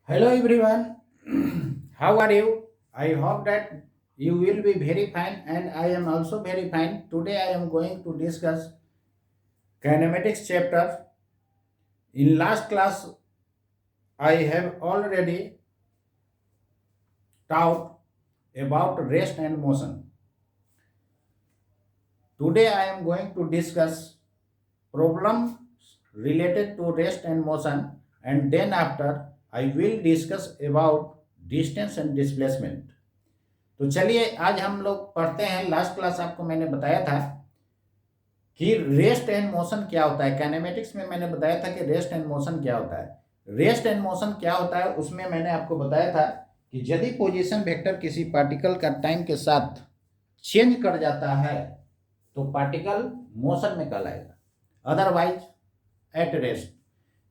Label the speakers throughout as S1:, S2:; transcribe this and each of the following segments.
S1: Hello everyone, how are you? I hope that you will be very fine and I am also very fine. Today I am going to discuss kinematics chapter. In last class I have already taught about rest and motion. Today I am going to discuss problems related to rest and motion, and then after I will discuss about distance and displacement. तो चलिए आज हम लोग पढ़ते हैं। Last class आपको मैंने बताया था कि रेस्ट एंड मोशन क्या होता है। काइनेमेटिक्स में मैंने बताया था कि रेस्ट एंड मोशन क्या होता है। रेस्ट एंड मोशन क्या होता है उसमें मैंने आपको बताया था कि यदि पोजीशन वेक्टर किसी पार्टिकल का टाइम के साथ चेंज कर जाता है तो पार्टिकल मोशन में कहलाएगा, अदरवाइज एट रेस्ट।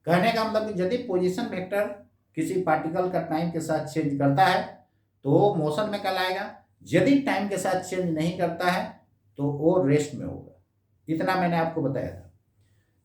S1: कहने का मतलब कि यदि पोजीशन वेक्टर किसी पार्टिकल का टाइम के साथ चेंज करता है तो मोशन में कहलाएगा, यदि टाइम के साथ चेंज नहीं करता है तो वो रेस्ट में होगा। इतना मैंने आपको बताया था।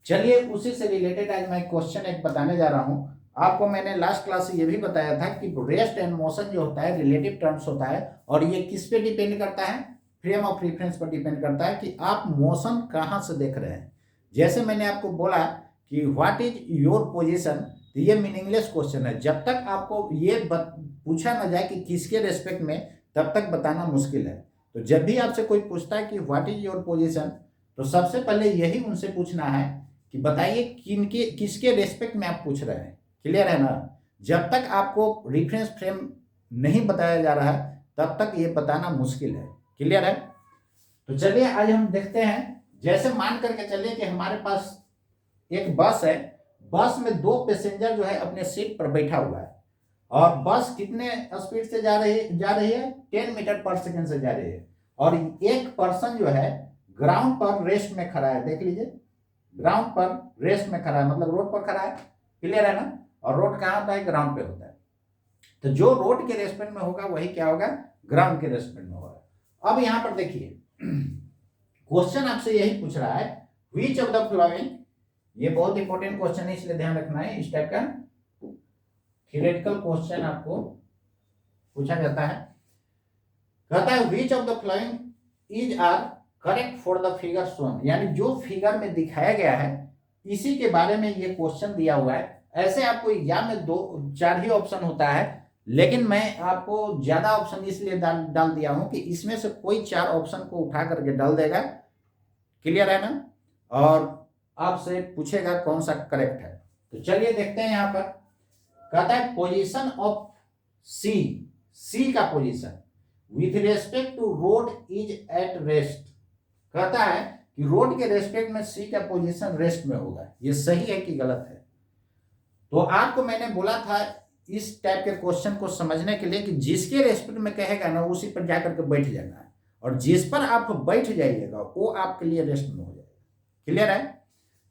S1: चलिए उसी से रिलेटेड आज मैं क्वेश्चन एक बताने जा रहा हूं आपको। मैंने लास्ट क्लास से ये भी बताया था कि रेस्ट एंड मोशन जो होता है रिलेटिव टर्म्स होता है और ये किस पे डिपेंड करता है, फ्रेम ऑफ रेफरेंस पर डिपेंड करता है कि आप मोशन कहां से देख रहे हैं। जैसे मैंने आपको बोला कि व्हाट इज योर पोजिशन, तो ये मीनिंगलेस क्वेश्चन है। जब तक आपको ये पूछा ना जाए कि किसके रेस्पेक्ट में, तब तक बताना मुश्किल है। तो जब भी आपसे कोई पूछता है कि व्हाट इज योर पोजीशन, तो सबसे पहले यही उनसे पूछना है कि बताइए किनके किसके रेस्पेक्ट में आप पूछ रहे हैं। क्लियर है ना। जब तक आपको रिफरेंस फ्रेम नहीं बताया जा रहा है तब तक ये बताना मुश्किल है। क्लियर है। तो चलिए आज हम देखते हैं। जैसे मान करके चलिए कि हमारे पास एक बस है। बस में दो पैसेंजर जो है अपने सीट पर बैठा हुआ है और बस कितने स्पीड से जा रही है 10 मीटर पर सेकंड से जा रही है और एक पर्सन जो है ग्राउंड पर रेस्ट में खड़ा है। देख लीजिए, ग्राउंड पर रेस्ट में खड़ा है, मतलब रोड पर खड़ा है। क्लियर है ना। और रोड कहाँ होता है, ग्राउंड पे होता है। तो जो रोड के रेस्पेक्ट में होगा वही क्या होगा, ग्राउंड के रेस्पेक्ट में होगा। अब यहां पर देखिए क्वेश्चन आपसे यही पूछ रहा है, व्हिच ऑफ द फॉलोइंग, ये बहुत इंपॉर्टेंट क्वेश्चन है इसलिए ध्यान रखना है। इस टाइप का थ्योरेटिकल क्वेश्चन आपको पूछा जाता है। कहता है which of the following is are correct for the figure shown, यानी जो फिगर में दिखाया गया है इसी के बारे में ये क्वेश्चन दिया हुआ है। ऐसे आपको एग्जाम में 2-4 ही ऑप्शन होता है, लेकिन मैं आपको ज्यादा ऑप्शन इसलिए डाल दिया हूं कि इसमें से कोई 4 ऑप्शन को उठा करके डाल देगा। क्लियर है ना। और आपसे पूछेगा कौन सा करेक्ट है। तो चलिए देखते हैं। यहां पर कहता है पोजीशन ऑफ सी, सी का position with respect to rod is at rest. कहता है कि रोड के रेस्पेक्ट में सी का पोजीशन रेस्ट में होगा। ये सही है कि गलत है। तो आपको मैंने बोला था इस टाइप के क्वेश्चन को समझने के लिए कि जिसके रेस्पेक्ट में कहेगा ना उसी पर जाकर के बैठ जाना है और जिस पर आप बैठ जाइएगा वो आपके लिए रेस्ट में हो जाएगा। क्लियर है।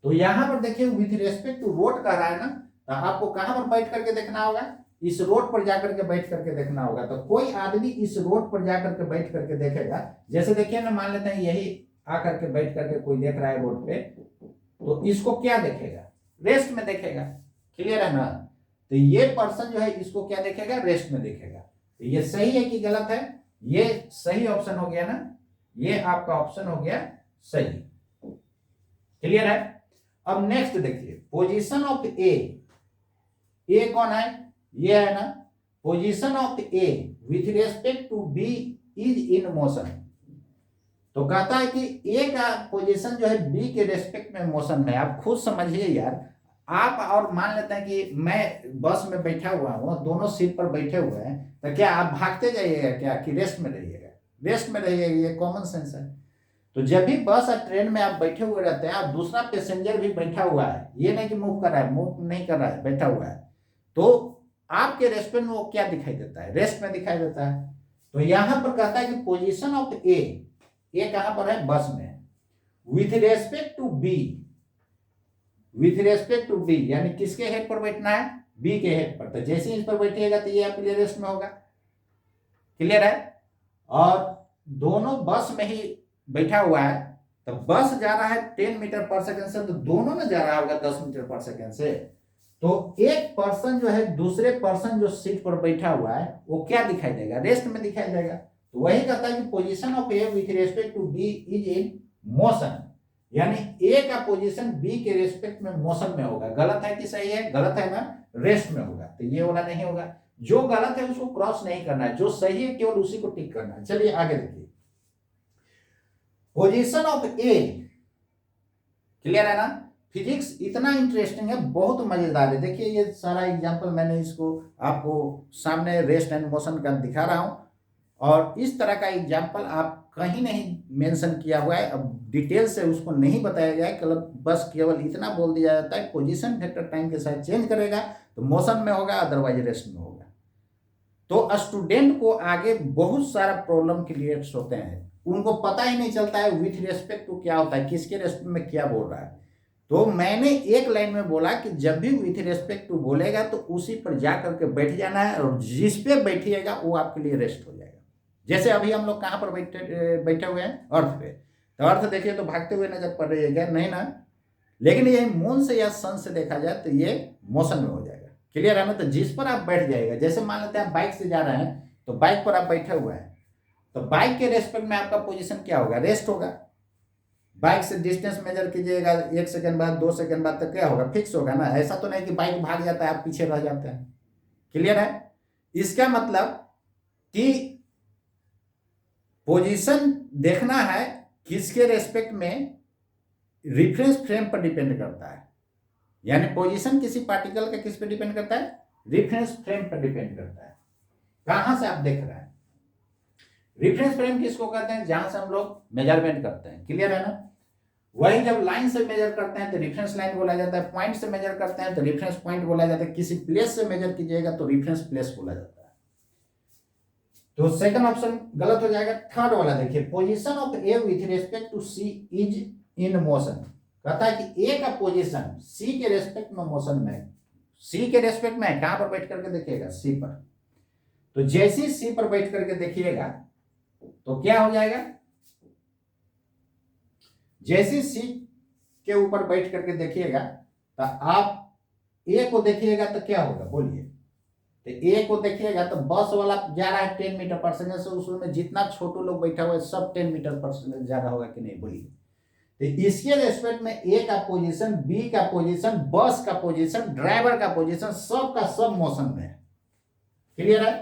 S1: तो यहां पर देखिए विथ रेस्पेक्ट टू रोड कह रहा है ना, तो आपको कहां पर बैठ करके देखना होगा, इस रोड पर जाकर के बैठ करके देखना होगा। तो कोई आदमी इस रोड पर जाकर के बैठ करके देखेगा। जैसे देखिए ना, मान लेते हैं यही आकर के बैठ करके कोई देख रहा है रोड पे, तो इसको क्या देखेगा, रेस्ट में देखेगा। क्लियर है ना। तो ये पर्सन जो है इसको क्या देखेगा, रेस्ट में देखेगा। तो ये सही है कि गलत है, ये सही ऑप्शन हो गया ना, ये आपका ऑप्शन हो गया सही। क्लियर है। अब नेक्स्ट देखिए पोजीशन ऑफ ए कौन है, ये है ना। Position of A with respect to B is in motion. तो कहता है कि ए का पोजीशन जो है बी के रेस्पेक्ट में मोशन में। आप खुद समझिए यार। आप और मान लेते हैं कि मैं बस में बैठा हुआ हूं, दोनों सीट पर बैठे हुए हैं, तो क्या आप भागते जाइएगा क्या कि रेस्ट में रहिएगा, रेस्ट में रहिएगा। ये कॉमन सेंस है। तो जब भी बस और ट्रेन में आप बैठे हुए रहते हैं और दूसरा पैसेंजर भी बैठा हुआ है, ये नहीं कि मूव कर रहा है, मूव नहीं कर रहा है, बैठा हुआ है, तो आपके रेस्पेक्ट में वो क्या दिखाई देता है, रेस्ट में दिखाई देता है। तो यहां पर कहता है कि पोजीशन ऑफ ए कहां पर है, बस में, with respect to B, with respect to B यानी किसके हेड पर बैठना है, बी के हेड पर। तो जैसे इस पर बैठिएगा तो ये आपके लिए रेस्ट में होगा। क्लियर है। और दोनों बस में ही बैठा हुआ है, तो बस जा रहा है 10 मीटर पर सेकंड से, तो दोनों में जा रहा होगा 10 मीटर पर सेकंड से। तो एक पर्सन जो है दूसरे पर्सन जो सीट पर बैठा हुआ है वो क्या दिखाई देगा, रेस्ट में दिखाई देगा। तो वही कहता है कि position of A with respect to B is in motion, यानी ए का पोजीशन बी के रेस्पेक्ट में मोशन में होगा। गलत है कि सही है, गलत है ना, रेस्ट में होगा, तो ये वाला नहीं होगा। जो गलत है उसको क्रॉस नहीं करना है, जो सही है केवल उसी को टिक करना है। चलिए आगे देखिए, पोजीशन ऑफ ए, क्लियर है ना। फिजिक्स इतना इंटरेस्टिंग है, बहुत मजेदार है। देखिए ये सारा एग्जांपल मैंने इसको आपको सामने रेस्ट एंड मोशन का दिखा रहा हूं, और इस तरह का एग्जांपल आप कहीं नहीं मेंशन किया हुआ है। अब डिटेल से उसको नहीं बताया गया है, बस केवल इतना बोल दिया जाता है पोजीशन फैक्टर टाइम के साथ चेंज करेगा तो मोशन में होगा, अदरवाइज रेस्ट में होगा। तो स्टूडेंट को आगे बहुत सारा प्रॉब्लम क्रिएट्स होते हैं, उनको पता ही नहीं चलता है विथ रेस्पेक्ट टू क्या होता है, किसके रेस्पेक्ट में क्या बोल रहा है। तो मैंने एक लाइन में बोला कि जब भी विथ रेस्पेक्ट टू बोलेगा तो उसी पर जा करके बैठ जाना है, और जिस पे बैठिएगा वो आपके लिए रेस्ट हो जाएगा। जैसे अभी हम लोग कहाँ पर बैठे हुए हैं, अर्थ पे। तो अर्थ देखिए तो भागते हुए नजर पड़ रही है क्या, नहीं ना। लेकिन ये मून से या सन से देखा जाए तो ये मोशन में हो जाएगा, क्लियर है ना। तो जिस पर आप बैठ जाएगा, जैसे मान लेते हैं आप बाइक से जा रहे हैं, तो बाइक पर आप बैठे हुए हैं, तो बाइक के रेस्पेक्ट में आपका पोजीशन क्या होगा, रेस्ट होगा। बाइक से डिस्टेंस मेजर कीजिएगा, 1 सेकंड बाद 2 सेकंड बाद तक क्या होगा, फिक्स होगा ना। ऐसा तो नहीं कि बाइक भाग जाता है आप पीछे रह जाते हैं, क्लियर है। इसका मतलब कि पोजीशन देखना है किसके रेस्पेक्ट में, रिफरेंस फ्रेम पर डिपेंड करता है। यानी पोजीशन किसी पार्टिकल का किस पे डिपेंड करता है, रिफरेंस फ्रेम पर डिपेंड करता है, कहां से आप देख रहे हैं। रिफरेंस फ्रेम किसको कहते हैं, जहां से हम लोग मेजरमेंट करते हैं, क्लियर है ना। वही जब लाइन से मेजर करते हैं तो रिफरेंस लाइन बोला जाता है, पॉइंट से मेजर करते हैं तो रिफरेंस पॉइंट बोला जाता है, किसी प्लेस से मेजर कीजिएगा तो रिफरेंस प्लेस बोला जाता है। तो सेकंड ऑप्शन गलत हो जाएगा। थर्ड वाला देखिए, position of A with respect to C is in motion, कहता है कि ए का पोजीशन सी के रेस्पेक्ट में मोशन में, सी के रेस्पेक्ट में कहां पर बैठ करके देखिएगा, सी पर। तो जैसे ही सी पर बैठ करके देखिएगा तो क्या हो जाएगा, जैसे सी के ऊपर बैठ करके देखिएगा तो आप ए को देखिएगा तो क्या होगा, बोलिए। तो ए को देखिएगा तो बस वाला जा रहा है 10 मीटर पर सेकंड से, उसमें जितना छोटे लोग बैठा हुआ है सब 10 मीटर पर सेकंड जा रहा होगा कि नहीं, बोलिए। तो इसके रेस्पेक्ट में ए का पोजीशन, बी का पोजीशन, बस का पोजीशन, ड्राइवर का पोजीशन, सब का सब मोशन में है, क्लियर है।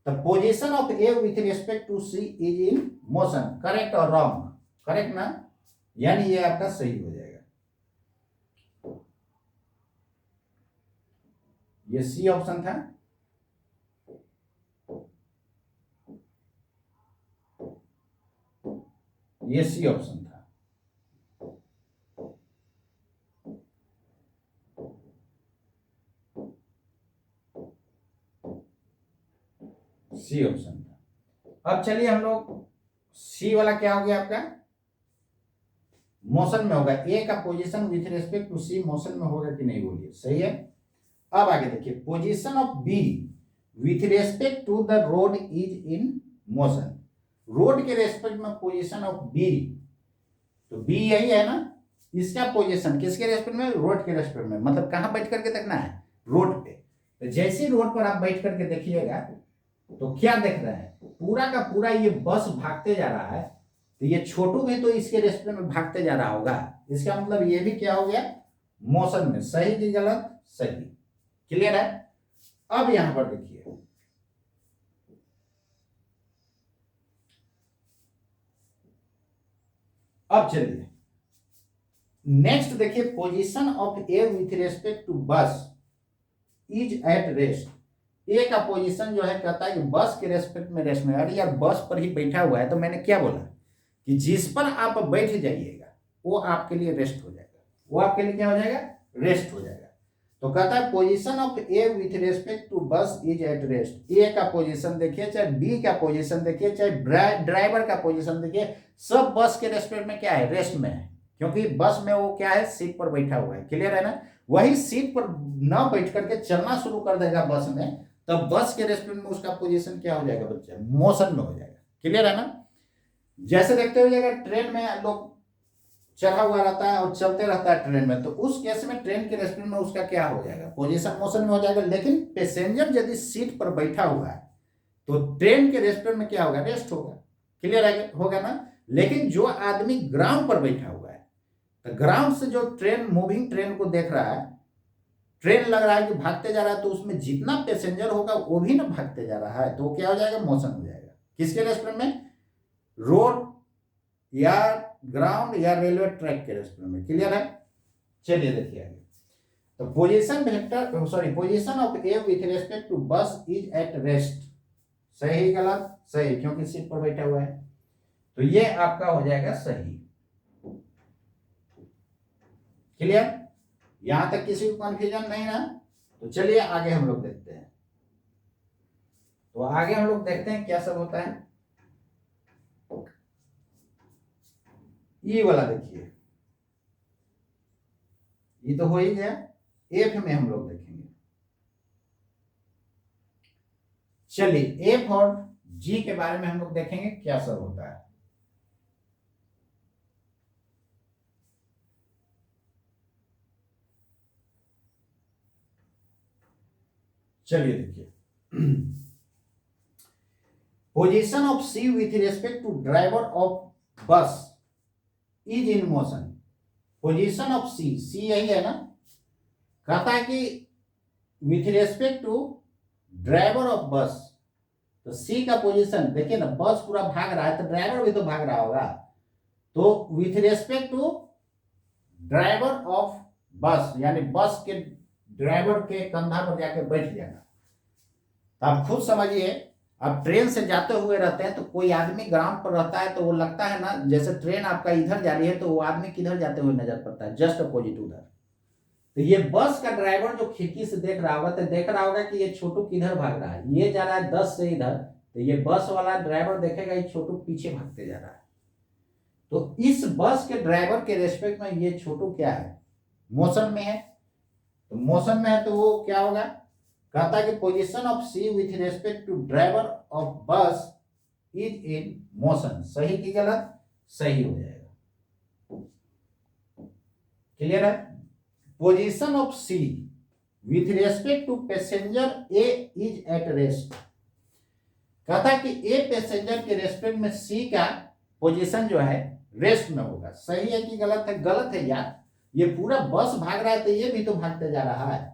S1: तो position of A with respect to C is in motion, correct और रॉन्ग, करेक्ट ना, यानी ये आपका सही हो जाएगा। ये सी ऑप्शन था। ये सी ऑप्शन था। सी ऑप्शन था। अब चलिए हम लोग, सी वाला क्या हो गया आपका, मोशन में होगा। ए का position with respect to C motion में होगा कि नहीं, बोलिए, सही है। अब आगे देखिए, position of B with respect to the road is in motion, road के रेस्पेक्ट में पोजीशन ऑफ बी, तो बी यही है ना, इसका पोजीशन किसके रेस्पेक्ट में, रोड के रेस्पेक्ट में, मतलब कहां बैठ करके देखना है, रोड पे। तो जैसे रोड पर आप बैठ करके देखिएगा तो क्या देख रहे हैं, पूरा का पूरा ये बस भागते जा रहा है, तो ये छोटू भी तो इसके रेस्पेक्ट में भागते जा रहा होगा, इसका मतलब ये भी क्या हो गया, मोशन में। सही कि गलत, सही, क्लियर है। अब यहां पर देखिए, अब चलिए नेक्स्ट देखिए, position of A with respect to bus is at rest. A का पोजीशन जो है कहता है कि बस के रेस्पेक्ट में रेस्ट में। अरे यार बस पर ही बैठा हुआ है, तो मैंने क्या बोला कि जिस पर आप बैठ जाइएगा वो आपके लिए रेस्ट हो जाएगा, वो आपके लिए क्या हो जाएगा, रेस्ट हो जाएगा। तो कहता है position of A with respect to bus is at rest. A का पोजीशन देखिए, चाहे बी का पोजीशन देखिए, चाहे ड्राइवर का पोजीशन देखिए, सब बस के रेस्पेक्ट में क्या है, रेस्ट में है, क्योंकि बस में वो क्या है, सीट पर बैठा हुआ है, क्लियर है ना। वही सीट पर न बैठ करके चलना शुरू कर देगा बस में, तब बस के रेस्पेक्ट में उसका पोजीशन क्या हो जाएगा बच्चा, मोशन में हो जाएगा, क्लियर है ना। जैसे देखते हो जाएगा ट्रेन में लोग चढ़ा हुआ रहता है और चलते रहता है ट्रेन में, तो उस केस में ट्रेन के रेस्पेक्ट में उसका क्या हो जाएगा, पोजीशन मोशन में हो जाएगा। लेकिन पैसेंजर यदि सीट पर बैठा हुआ है तो ट्रेन के रेस्पेक्ट में क्या होगा, रेस्ट होगा। क्लियर होगा ना। लेकिन जो आदमी ग्राउंड पर बैठा हुआ है, तो ग्राउंड से जो ट्रेन, मूविंग ट्रेन को देख रहा है, ट्रेन लग रहा है कि भागते जा रहा है, तो उसमें जितना पैसेंजर होगा वो भी ना भागते जा रहा है, तो क्या हो जाएगा, मोशन हो जाएगा। किसके रेस्पेक्ट में, रोड या ग्राउंड या रेलवे ट्रैक के रेस्पेक्ट में। क्लियर है। चलिए देखिए आगे। तो position vector, sorry, position of A with respect to bus is at rest. सही गलत, सही, क्योंकि सीट पर बैठा हुआ है, तो ये आपका हो जाएगा सही। क्लियर, यहां तक किसी को कंफ्यूजन नहीं ना। तो चलिए आगे हम लोग देखते हैं। तो आगे हम लोग देखते हैं क्या सब होता है। ये वाला देखिए, ये तो हो ही गया। एफ में हम लोग देखेंगे। चलिए एफ और जी के बारे में हम लोग देखेंगे क्या सब होता है। चलिए देखिए, position of C with respect to driver of bus is in motion. Position of C, C यही है ना, कहता है कि with respect to driver of bus, तो सी का पोजीशन देखिए ना, बस पूरा भाग रहा है तो ड्राइवर भी तो भाग रहा होगा, तो with respect to driver of bus, यानी बस के ड्राइवर के कंधा पर जाके बैठ जाना। तो आप खुद समझिए, अब ट्रेन से जाते हुए रहते हैं तो कोई आदमी ग्राउंड पर रहता है तो वो लगता है ना, जैसे ट्रेन आपका इधर जा रही है तो वो आदमी किधर जाते हुए नजर पड़ता है, जस्ट अपोजिट उधर। तो ये बस का ड्राइवर जो खिड़की से देख रहा होगा तो देख रहा होगा कि ये छोटू किधर भाग रहा है, ये जा रहा है 10 से इधर, तो ये बस वाला ड्राइवर देखेगा ये छोटू पीछे भागते जा रहा है। तो इस बस के ड्राइवर के रेस्पेक्ट में ये छोटू क्या है, मोशन में है। तो मोशन में है तो वो क्या होगा, कहता है कि position of C with respect to driver of bus is in motion. सही की गलत, सही हो जाएगा। क्लियर है। Position of C with respect to passenger A is at rest. कहता है कि ए पैसेंजर के रेस्पेक्ट में सी का पोजीशन जो है रेस्ट में होगा। सही है कि गलत है, गलत है यार, ये पूरा बस भाग रहा है तो ये भी तो भागते जा रहा है।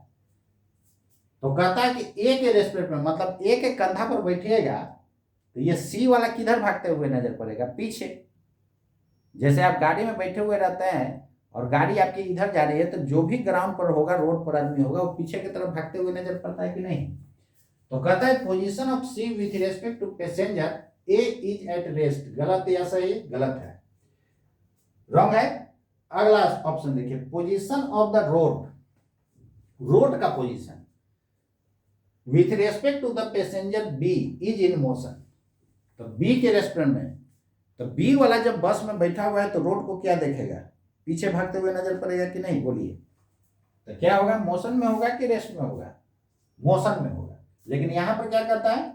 S1: तो कहता है कि ए के रेस्पेक्ट में, मतलब ए के कंधा पर बैठिएगा तो ये सी वाला किधर भागते हुए नजर पड़ेगा, पीछे। जैसे आप गाड़ी में बैठे हुए रहते हैं और गाड़ी आपकी इधर जा रही है तो जो भी ग्राउंड पर होगा, रोड पर आदमी होगा, वो पीछे की तरफ भागते हुए नजर पड़ता है कि नहीं। तो कहता है position of C with respect to passenger A is at rest. गलत या सही, गलत है, रॉन्ग है। अगला ऑप्शन देखिए, position of the road, road का position with respect to the passenger B is in motion. तो बी के रेस्पेक्ट में, तो बी वाला जब बस में बैठा हुआ है तो रोड को क्या देखेगा, पीछे भागते हुए नजर पड़ेगा कि नहीं, बोलिए। तो क्या होगा, मोशन में होगा कि रेस्ट में होगा, मोशन में होगा। लेकिन यहां पर क्या करता है,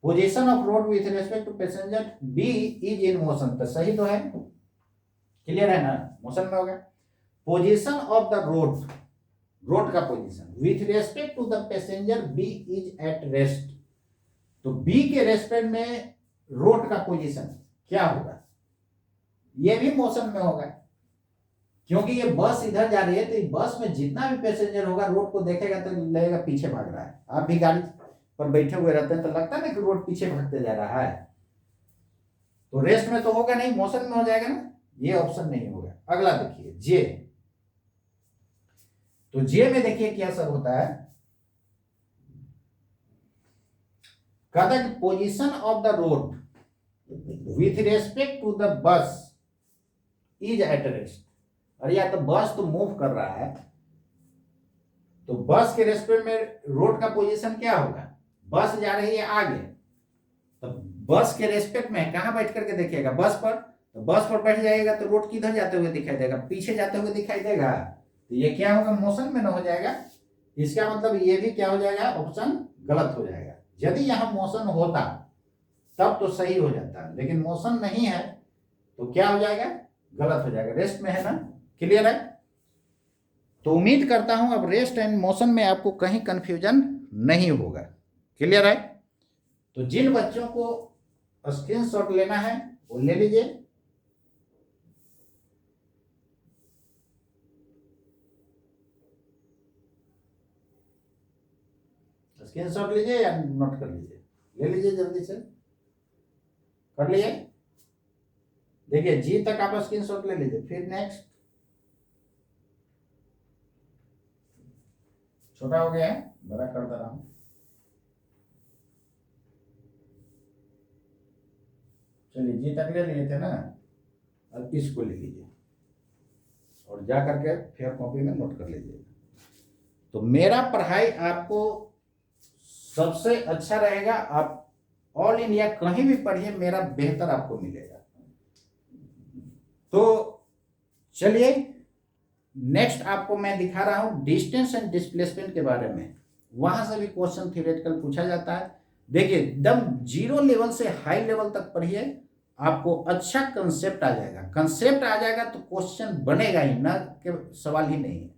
S1: position of road with respect to passenger B is in motion, तो सही तो है, क्लियर है ना, मोशन में होगा। Position of the road, road का position with respect to the passenger B is at rest. तो बी के रेस्पेक्ट में रोड का पोजीशन क्या होगा, ये भी मोशन में होगा, क्योंकि ये बस इधर जा रही है तो बस में जितना भी पैसेंजर होगा रोड को देखेगा तो लगेगा पीछे भाग रहा है। आप भी गाड़ी पर बैठे हुए रहते हैं तो लगता है ना कि रोड पीछे भागते जा रहा है, तो रेस्ट में तो होगा नहीं, मोशन में हो जाएगा ना, ये ऑप्शन नहीं होगा। अगला देखिए जे। तो जे में देखिए क्या सब होता है, कहता है कि position of the road with respect to the bus is at rest. अरे यार, तो बस तो मूव कर रहा है, तो बस के रेस्पेक्ट में रोड का पोजीशन क्या होगा, बस जा रही है आगे, तो बस के रेस्पेक्ट में कहां बैठ करके देखिएगा, बस पर। तो बस पर बैठ जाएगा तो रोड किधर जाते हुए दिखाई देगा, पीछे जाते हुए दिखाई देगा, तो ये क्या होगा, मोशन में ना हो जाएगा। इसका मतलब ये भी क्या हो जाएगा, ऑप्शन गलत हो जाएगा। यदि यहां मोशन होता तब तो सही हो जाता, लेकिन मोशन नहीं है तो क्या हो जाएगा, गलत हो जाएगा, रेस्ट में है ना, क्लियर है। तो उम्मीद करता हूं अब रेस्ट एंड मोशन में आपको कहीं कंफ्यूजन नहीं होगा, क्लियर है। तो जिन बच्चों को स्क्रीनशॉट लेना है वो ले लीजिए। स्क्रीनशॉट लीजिए या नोट कर लीजिए, ले लीजिए जल्दी से, कर लिए। देखिए जी तक आप स्क्रीनशॉट ले लीजिए, फिर नेक्स्ट छोटा हो गया है, बड़ा करता रहा हूं। चलिए जी तक ले लिए थे ना, अब इसको ले लीजिए और जा करके फिर कॉपी में नोट कर लीजिए। तो मेरा पढ़ाई आपको सबसे अच्छा रहेगा, आप ऑल इंडिया कहीं भी पढ़िए, मेरा बेहतर आपको मिलेगा। तो चलिए नेक्स्ट आपको मैं दिखा रहा हूं डिस्टेंस एंड डिस्प्लेसमेंट के बारे में। वहां से भी क्वेश्चन थ्योरेटिकल पूछा जाता है। देखिए एकदम जीरो लेवल से हाई लेवल तक पढ़िए, आपको अच्छा कंसेप्ट आ जाएगा। कंसेप्ट आ जाएगा तो क्वेश्चन बनेगा ही ना, कि सवाल ही नहीं है।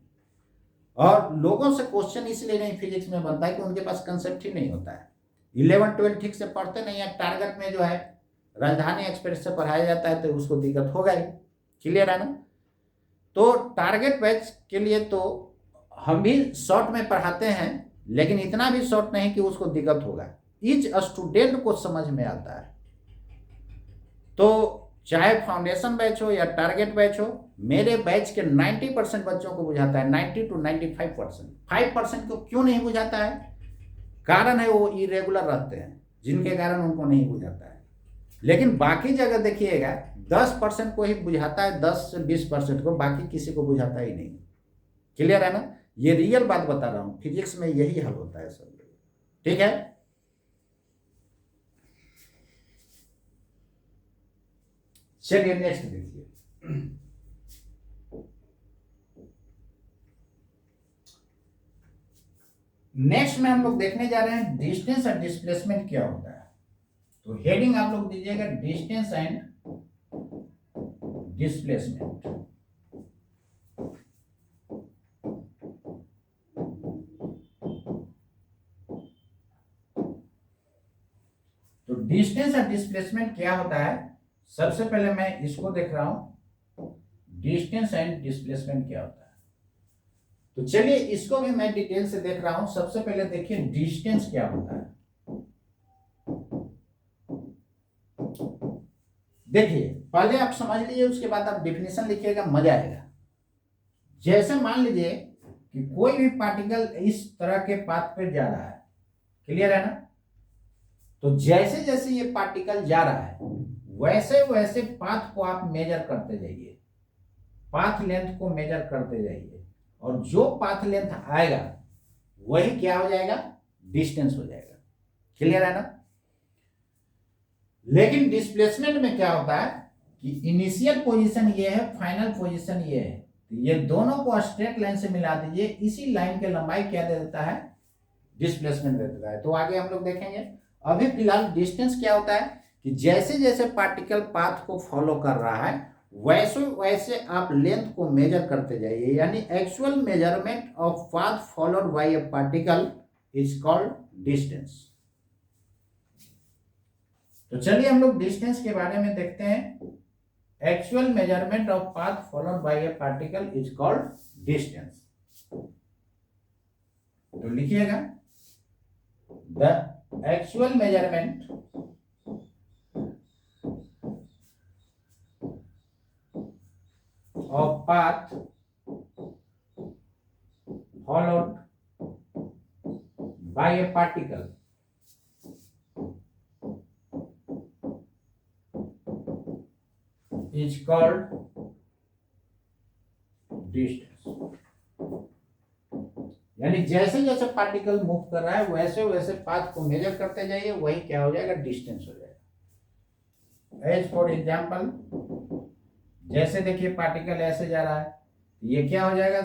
S1: और लोगों से क्वेश्चन इसलिए नहीं फिजिक्स में बनता है कि उनके पास कंसेप्ट ही नहीं होता है। 11 12 ठीक से पढ़ते नहीं है। टारगेट में जो है राजधानी एक्सप्रेस से पढ़ाया जाता है तो उसको दिक्कत होगा ही, क्लियर है ना। तो टारगेट बैच के लिए तो हम भी शॉर्ट में पढ़ाते हैं, लेकिन इतना भी शॉर्ट नहीं कि उसको दिक्कत होगा, ईच स्टूडेंट को समझ में आता है। तो चाहे फाउंडेशन बैच हो या टारगेट बैच हो, मेरे बैच के 90% बच्चों को बुझाता है, 90 to 95%। 5% को क्यों नहीं बुझाता है, कारण है वो इरेगुलर रहते हैं, जिनके कारण उनको नहीं बुझाता है। लेकिन बाकी जगह देखिएगा 10% को ही बुझाता है, 10 से 20% को, बाकी किसी को बुझाता ही नहीं, क्लियर है ना। ये रियल बात बता रहा हूं, फिजिक्स में यही हल होता है सब, ठीक है। चलिए नेक्स्ट देखिए। नेक्स्ट में हम लोग देखने जा रहे हैं डिस्टेंस एंड डिस्प्लेसमेंट क्या होता है। तो हेडिंग आप लोग दीजिएगा डिस्टेंस एंड डिस्प्लेसमेंट। तो डिस्टेंस एंड डिस्प्लेसमेंट क्या होता है, सबसे पहले मैं इसको देख रहा हूं, डिस्टेंस एंड डिस्प्लेसमेंट क्या होता है। तो चलिए इसको भी मैं डिटेल से देख रहा हूं। सबसे पहले देखिए डिस्टेंस क्या होता है। देखिए पहले आप समझ लीजिए, उसके बाद आप डिफिनेशन लिखिएगा, मजा आएगा। जैसे मान लीजिए कि कोई भी पार्टिकल इस तरह के पाथ पे जा रहा है, क्लियर है ना। तो जैसे जैसे ये पार्टिकल जा रहा है वैसे वैसे पाथ को आप मेजर करते जाइए, पाथ लेंथ को मेजर करते जाइए, और जो पाथ लेंथ आएगा वही क्या हो जाएगा, डिस्टेंस हो जाएगा, क्लियर है ना। लेकिन डिस्प्लेसमेंट में क्या होता है कि इनिशियल पोजीशन ये है, फाइनल पोजीशन ये है, तो ये दोनों को स्ट्रेट लाइन से मिला दीजिए, इसी लाइन की लंबाई क्या दे देता है, डिस्प्लेसमेंट दे देता है। तो आगे हम लोग देखेंगे। अभी फिलहाल डिस्टेंस क्या होता है कि जैसे जैसे पार्टिकल पाथ को फॉलो कर रहा है वैसे वैसे आप लेंथ को मेजर करते जाइए, यानी actual measurement of path followed by A particle is called distance. तो चलिए हम लोग डिस्टेंस के बारे में देखते हैं। Actual measurement of path followed by A particle is called distance. तो लिखिएगा the actual measurement of path followed by a particle is called distance। यानी जैसे जैसे पार्टिकल मूव कर रहा है वैसे वैसे पाथ को मेजर करते जाइए, वही क्या हो जाएगा, डिस्टेंस हो जाएगा। एज फॉर एग्जाम्पल, जैसे देखिए पार्टिकल ऐसे जा रहा है, ये क्या हो जाएगा,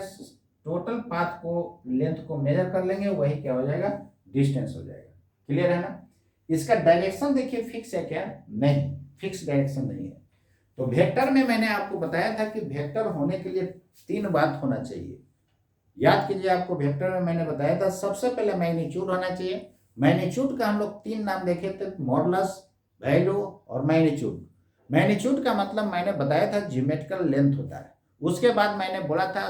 S1: टोटल पाथ को लेंथ को मेजर कर लेंगे, वही क्या हो जाएगा, डिस्टेंस हो जाएगा, क्लियर है ना। इसका डायरेक्शन देखिए फिक्स है क्या, नहीं, फिक्स डायरेक्शन नहीं है। तो वेक्टर में मैंने आपको बताया था कि वेक्टर होने के लिए 3 बात होना चाहिए। याद कीजिए, आपको वेक्टर में मैंने बताया था सबसे पहले मैग्नीट्यूड होना चाहिए। मैग्नीट्यूड का हम लोग 3 नाम देखे थे, मॉडुलस, वैल्यू और मैग्नीट्यूड। मैग्नीट्यूड का मतलब मैंने बताया था ज्योमेट्रिकल लेंथ होता है। उसके बाद मैंने बोला था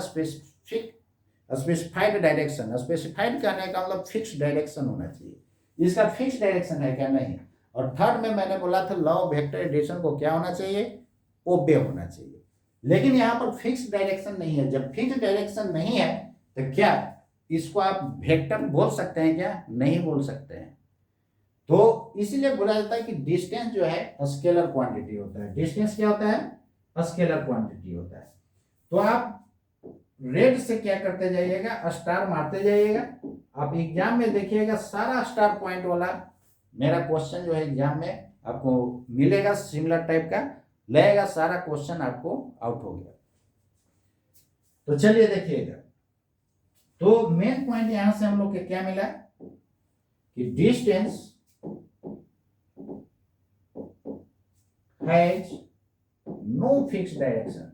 S1: स्पेसिफाइड डायरेक्शन। स्पेसिफाइड कहने का मतलब फिक्स डायरेक्शन होना चाहिए, इसका फिक्स डायरेक्शन है क्या, नहीं। और थर्ड में मैंने बोला था लॉ ऑफ वेक्टर एडिशन को क्या होना चाहिए, ओबे होना चाहिए। लेकिन यहाँ पर फिक्स डायरेक्शन नहीं है। जब फिक्स डायरेक्शन नहीं है तो क्या इसको आप वेक्टर बोल सकते हैं क्या, नहीं बोल सकते हैं। तो इसीलिए बोला जाता है कि डिस्टेंस जो है स्केलर क्वांटिटी होता है। डिस्टेंस क्या होता है, स्केलर क्वांटिटी होता है। तो आप रेड से क्या करते जाइएगा, स्टार मारते जाइएगा। आप एग्जाम में देखिएगा सारा स्टार पॉइंट वाला मेरा क्वेश्चन जो है एग्जाम में आपको मिलेगा, सिमिलर टाइप का लगेगा, सारा क्वेश्चन आपको आउट हो गया। तो चलिए देखिएगा, तो मेन पॉइंट यहां से हम लोग के क्या मिला कि distance has no fix direction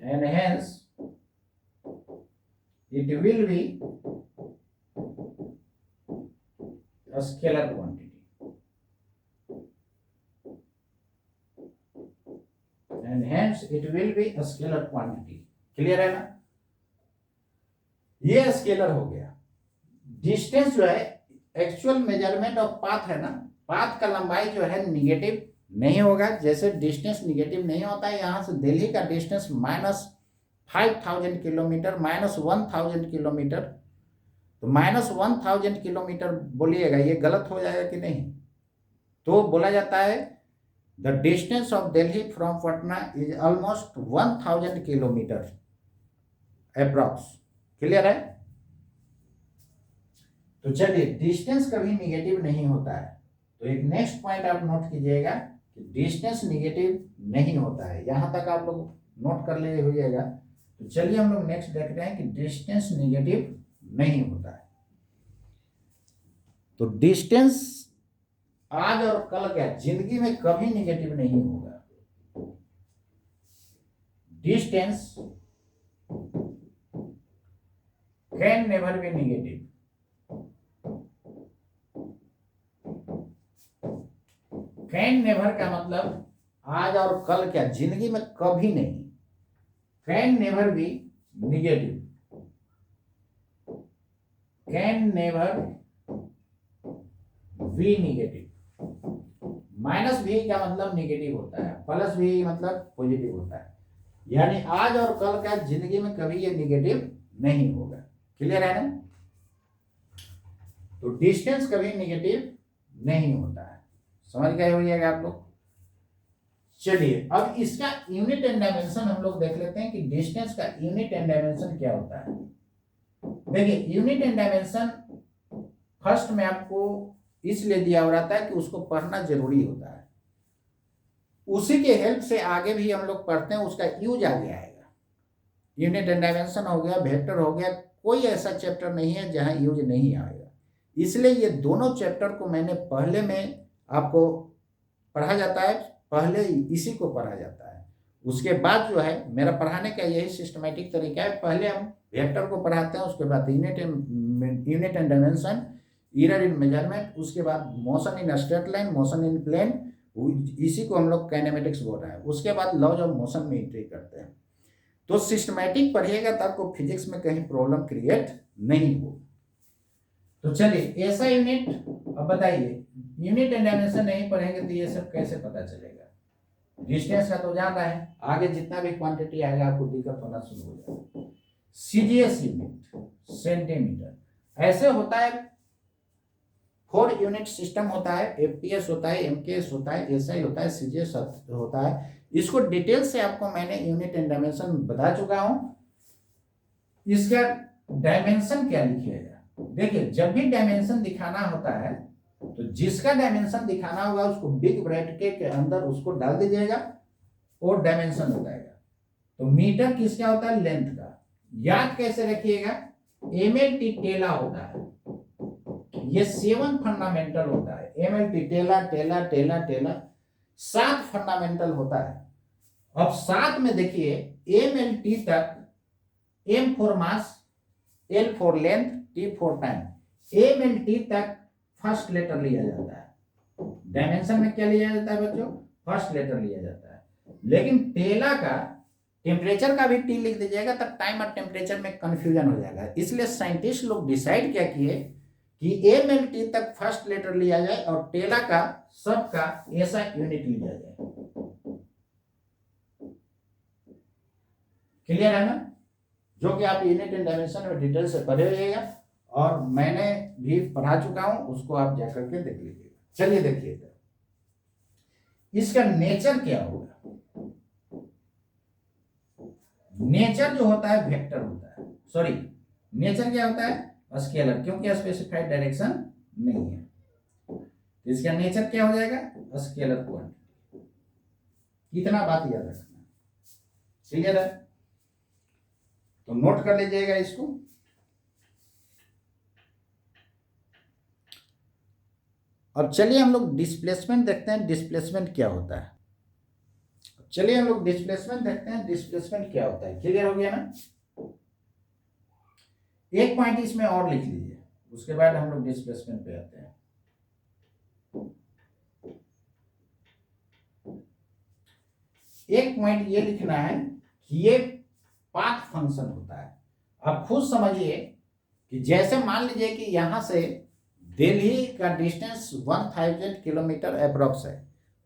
S1: and hence it will be a scalar quantity, and hence it will be a scalar quantity। Clear है ना, ये स्केलर हो गया। डिस्टेंस जो है एक्चुअल मेजरमेंट ऑफ पाथ है ना, पाथ का लंबाई जो है निगेटिव नहीं होगा। जैसे डिस्टेंस निगेटिव नहीं होता है, यहां से दिल्ली का डिस्टेंस -5000 किलोमीटर, -1000 किलोमीटर, तो -1000 किलोमीटर बोलिएगा, ये गलत हो जाएगा कि नहीं। तो बोला जाता है the distance of Delhi from Patna is almost 1000 kilometre approx. Clear है। तो चलिए, डिस्टेंस कभी निगेटिव नहीं होता है। तो एक नेक्स्ट पॉइंट आप नोट कीजिएगा कि डिस्टेंस निगेटिव नहीं होता है। यहां तक आप लोग नोट कर लिए होइएगा। तो चलिए हम लोग नेक्स्ट देखते हैं कि डिस्टेंस निगेटिव नहीं होता है। तो डिस्टेंस आज और कल क्या जिंदगी में कभी निगेटिव नहीं होगा। Distance can never be negative. Can never का मतलब आज और कल क्या जिंदगी में कभी नहीं। Can never be negative, can never be negative. Minus भी का मतलब निगेटिव होता है, प्लस भी मतलब पॉजिटिव होता है। यानी आज और कल का जिंदगी में कभी ये निगेटिव नहीं होगा। क्लियर है ना। तो डिस्टेंस कभी निगेटिव नहीं होता है, समझ गए होइएगा आप लोग। चलिए अब इसका यूनिट एंड डायमेंशन हम लोग देख लेते हैं कि डिस्टेंस का यूनिट एंड डायमेंशन क्या होता है। देखिए, यूनिट एंड डायमेंशन फर्स्ट में आपको इसलिए दिया हो रहा था कि उसको पढ़ना जरूरी होता है। उसी के हेल्प से आगे भी हम लोग पढ़ते हैं, उसका यूज आगे आएगा। यूनिट एंड डायमेंशन हो गया, वेक्टर हो गया, कोई ऐसा चैप्टर नहीं है जहां यूज नहीं आएगा। इसलिए ये दोनों चैप्टर को मैंने पहले में आपको पढ़ा जाता है, पहले इसी को पढ़ा जाता है। उसके बाद जो है मेरा पढ़ाने का यही सिस्टमेटिक तरीका है। पहले हम वेक्टर को पढ़ाते हैं, उसके बाद unit and dimension, error in measurement, उसके बाद motion in straight line, motion in plane, इसी को हम लोग काइनेमेटिक्स बोल रहे हैं। उसके बाद लॉज ऑफ मोशन में एंट्री करते हैं। तो सिस्टमैटिक पढ़िएगा तब आपको फिजिक्स में कहीं प्रॉब्लम क्रिएट नहीं हो। तो चलिए ऐसा यूनिट, अब बताइए यूनिट एंड डायमेंशन नहीं पढ़ेंगे तो ये सब कैसे पता चलेगा। डिस्टेंस का तो जाना है, आगे जितना भी क्वांटिटी आएगा आपको दिक्कत होना शुरू हो जाएगा। सीजीएस यूनिट सेंटीमीटर, ऐसे होता है 4 यूनिट सिस्टम होता है, एफपीएस होता है, एमकेएस होता है, एसआई होता है, सीजीएस होता है। इसको डिटेल से आपको मैंने यूनिट एंड डायमेंशन बता चुका हूं। इसका डायमेंशन क्या लिखिएगा, देखिए जब भी डायमेंशन दिखाना होता है तो जिसका डायमेंशन दिखाना होगा उसको बिग ब्रैकेट के अंदर उसको डाल दीजिएगा और डायमेंशन हो जाएगा। तो मीटर किसका होता है, लेंथ का। याद कैसे रखिएगा, एमएटी टेला होता है, ये 7 फंडामेंटल होता है। MLT टेलर टेलर टेलर टेलर 7 फंडामेंटल होता है। अब 7 में देखिए MLT तक, M for mass, L for length, T for time, MLT तक फर्स्ट लेटर लिया जाता है। डायमेंशन में क्या लिया जाता है बच्चों? फर्स्ट लेटर लिया जाता है। लेकिन टेला का टेम्परेचर का भी टी लिख दीजिएगा तब टाइम और टेम्परेचर में कंफ्यूजन हो जाएगा। इसलिए साइंटिस्ट लोग डिसाइड क्या किए कि MLT तक फर्स्ट लेटर लिया जाए और टेला का सबका ऐसा यूनिट लिया जाए। क्लियर है ना? जो कि आप यूनिट एंड डायमेंशन में डिटेल से पढ़े रहिएगा और मैंने भी पढ़ा चुका हूं, उसको आप जाकर के देख लीजिएगा। चलिए देखिए इसका नेचर क्या होगा। नेचर जो होता है वेक्टर होता है, सॉरी नेचर क्या होता है? स्केलर, क्योंकि स्पेसिफाइड डायरेक्शन नहीं है। तो इसका नेचर क्या हो जाएगा? Scalar quantity. इतना बात याद रखना। क्लियर है? तो नोट कर लीजिएगा इसको। अब चलिए हम लोग डिस्प्लेसमेंट देखते हैं, डिस्प्लेसमेंट क्या होता है। चलिए हम लोग डिस्प्लेसमेंट देखते हैं, डिस्प्लेसमेंट क्या होता है। क्लियर हो गया ना? एक पॉइंट इसमें और लिख लीजिए, उसके बाद हम लोग डिस्प्लेसमेंट पे आते हैं। एक पॉइंट ये लिखना है कि ये पाथ फंक्शन होता है। आप खुद समझिए कि जैसे मान लीजिए कि यहां से दिल्ली का डिस्टेंस 1000 किलोमीटर अप्रोक्स है।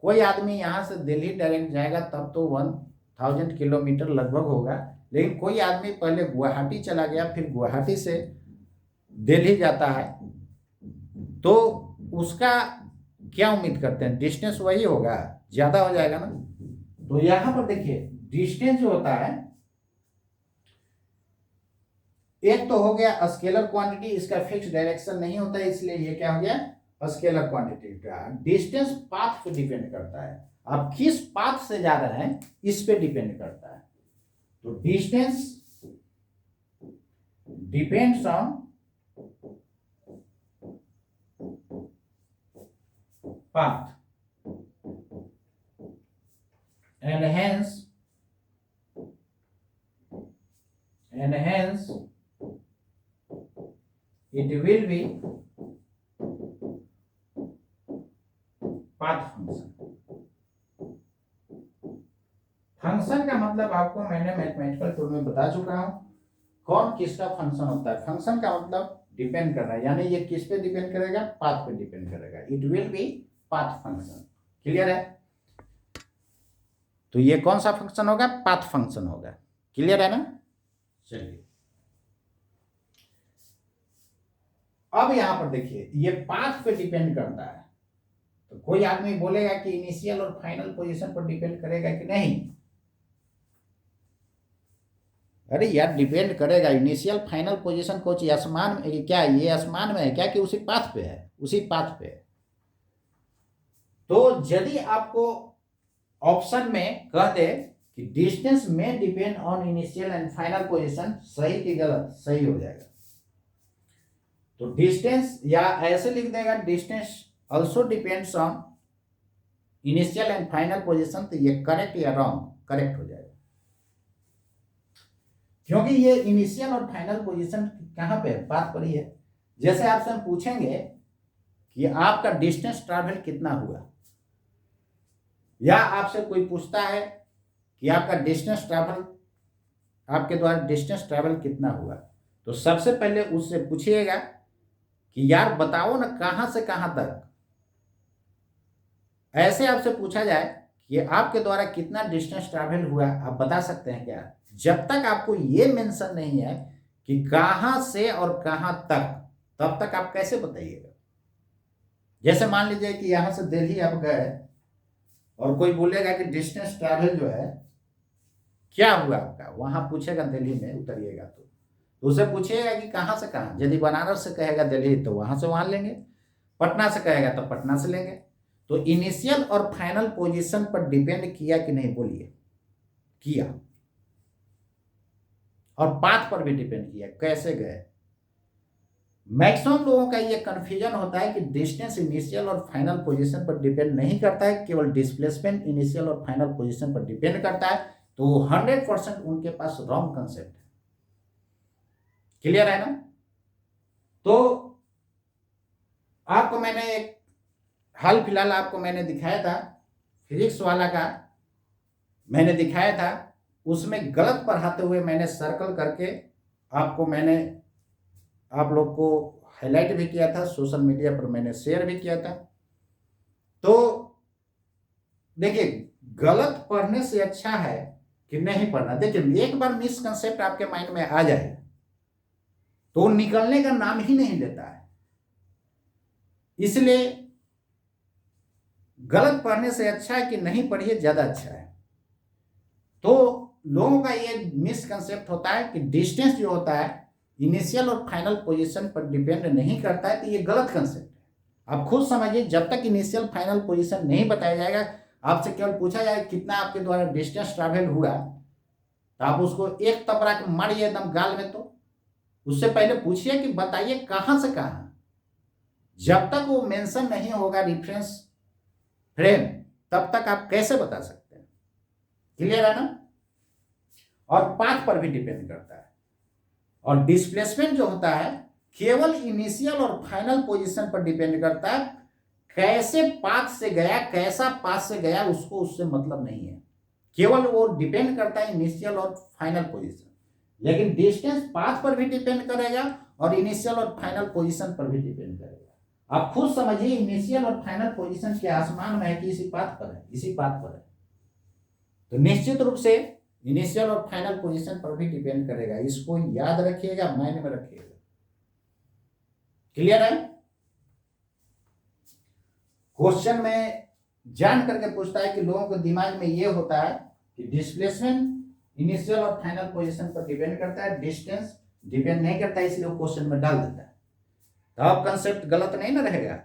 S1: कोई आदमी यहाँ से दिल्ली डायरेक्ट जाएगा तब तो 1000 किलोमीटर लगभग होगा, लेकिन कोई आदमी पहले गुवाहाटी चला गया, फिर गुवाहाटी से दिल्ली जाता है, तो उसका क्या उम्मीद करते हैं? डिस्टेंस वही होगा, ज़्यादा हो जाएगा ना। तो यहाँ पर देखिए डिस्टेंस जो होता है, एक तो हो गया स्केलर क्वांटिटी, इसका फिक्स डायरेक्शन नहीं होता है, इसलिए ये क्या हो गया? स्केलर क्वांटिटी का डिस्टेंस पाथ पे डिपेंड करता है। आप किस पाथ से जा रहे हैं इस पे डिपेंड करता है। तो distance depends on path and hence it will be path function. Function का मतलब आपको मैंने मैथमेटिकल टूल में बता चुका हूं, कौन किसका फंक्शन होता है। फंक्शन का मतलब डिपेंड कर रहा है, यानी ये किस पे डिपेंड करेगा? पाथ पे डिपेंड करेगा। It will be path function. Clear है? तो ये कौन सा फंक्शन होगा? पाथ फंक्शन होगा। क्लियर है ना? चलिए अब यहां पर देखिए ये पाथ पे डिपेंड करता है, तो कोई आदमी बोलेगा कि इनिशियल और फाइनल पोजीशन पर डिपेंड करेगा कि नहीं। अरे यार डिपेंड करेगा। इनिशियल फाइनल पोजीशन कुछ आसमान में क्या? ये आसमान में है क्या कि उसी पाथ पे है? उसी पाथ पे है। तो यदि आपको ऑप्शन में कह दे कि डिस्टेंस में depend on initial and final position, सही कि गलत? सही हो जाएगा। तो डिस्टेंस, या ऐसे लिख देगा distance also depends on initial and final position, तो ये करेक्ट या रॉन्ग? करेक्ट हो जाएगा, क्योंकि ये इनिशियल और फाइनल पोजीशन कहां पे है? पाथ पर ही है। जैसे आपसे हम पूछेंगे कि आपका डिस्टेंस ट्रैवल कितना हुआ, या आपसे कोई पूछता है कि आपका डिस्टेंस ट्रैवल, आपके द्वारा डिस्टेंस ट्रैवल कितना हुआ, तो सबसे पहले उससे पूछिएगा कि यार बताओ ना कहां से कहां तक। ऐसे आपसे पूछा जाए कि आपके द्वारा कितना डिस्टेंस ट्रैवल हुआ, आप बता सकते हैं क्या? जब तक आपको ये मेंशन नहीं है कि कहां से और कहां तक, तब तक आप कैसे बताइएगा? जैसे मान लीजिए कि यहां से दिल्ली आप गए और कोई बोलेगा कि डिस्टेंस ट्रैवल जो है क्या हुआ आपका, वहां पूछेगा दिल्ली में उतरिएगा तो उसे पूछिएगा कि कहां से कहां। यदि बनारस से कहेगा दिल्ली तो वहां से वहां लेंगे, पटना से कहेगा तो पटना से लेंगे। तो इनिशियल और फाइनल पोजीशन पर डिपेंड किया कि नहीं? बोलिए किया। और पाथ पर भी डिपेंड किया, कैसे गए। मैक्सिमम लोगों का ये कंफ्यूजन होता है कि डिस्टेंस इनिशियल और फाइनल पोजीशन पर डिपेंड नहीं करता है, केवल डिस्प्लेसमेंट इनिशियल और फाइनल पोजीशन पर डिपेंड करता है। तो 100% उनके पास रॉन्ग कंसेप्ट है। क्लियर है ना? तो आपको मैंने एक हाल फिलहाल आपको मैंने दिखाया था, फिजिक्स वाला का मैंने दिखाया था, उसमें गलत पढ़ाते हुए मैंने सर्कल करके आपको मैंने आप लोग को हाईलाइट भी किया था, सोशल मीडिया पर मैंने शेयर भी किया था। तो देखिए, गलत पढ़ने से अच्छा है कि नहीं पढ़ना। देखिए, एक बार मिसकंसेप्ट आपके माइंड में आ जाए तो निकलने का नाम ही नहीं लेता है। इसलिए गलत पढ़ने से अच्छा है कि नहीं पढ़िए, ज्यादा अच्छा है। तो लोगों का ये मिसकंसेप्ट होता है कि डिस्टेंस जो होता है इनिशियल और फाइनल पोजीशन पर डिपेंड नहीं करता है। तो ये गलत कंसेप्ट है। आप खुद समझिए, जब तक इनिशियल फाइनल पोजीशन नहीं बताया जाएगा, आपसे केवल पूछा जाए कितना आपके द्वारा डिस्टेंस ट्रैवल हुआ, तो आप उसको एक तबरा के मारिए एकदम गाल में। तो उससे पहले पूछिए कि बताइए कहां से कहां। जब तक वो मेंशन नहीं होगा रेफरेंस फ्रेम, तब तक आप कैसे बता सकते हैं? क्लियर है ना? और पाथ पर भी डिपेंड करता है। और डिस्प्लेसमेंट जो होता है केवल इनिशियल और फाइनल पोजीशन पर डिपेंड करता है। कैसे पाथ से गया, कैसा पाथ से गया, उसको उससे मतलब नहीं है। केवल वो डिपेंड करता है इनिशियल और फाइनल पोजीशन। लेकिन डिस्टेंस पाथ पर भी डिपेंड करेगा और इनिशियल और फाइनल पोजीशन पर भी डिपेंड करेगा। आप खुद समझिए, इनिशियल और फाइनल पोजीशन के आसमान में है कि इसी पाथ पर है? इसी पाथ पर है। तो निश्चित रूप से इनिशियल और फाइनल पोजीशन पर भी डिपेंड करेगा। इसको याद रखिएगा, माइंड में रखिएगा। क्लियर है? क्वेश्चन में जान करके पूछता है कि लोगों के दिमाग में ये होता है कि डिस्प्लेसमेंट इनिशियल और फाइनल पोजीशन पर डिपेंड करता है, डिस्टेंस डिपेंड नहीं करता, इसलिए वो क्वेश्चन में डाल देता है। तो अब कंसेप्ट गलत नहीं ना रहेगा।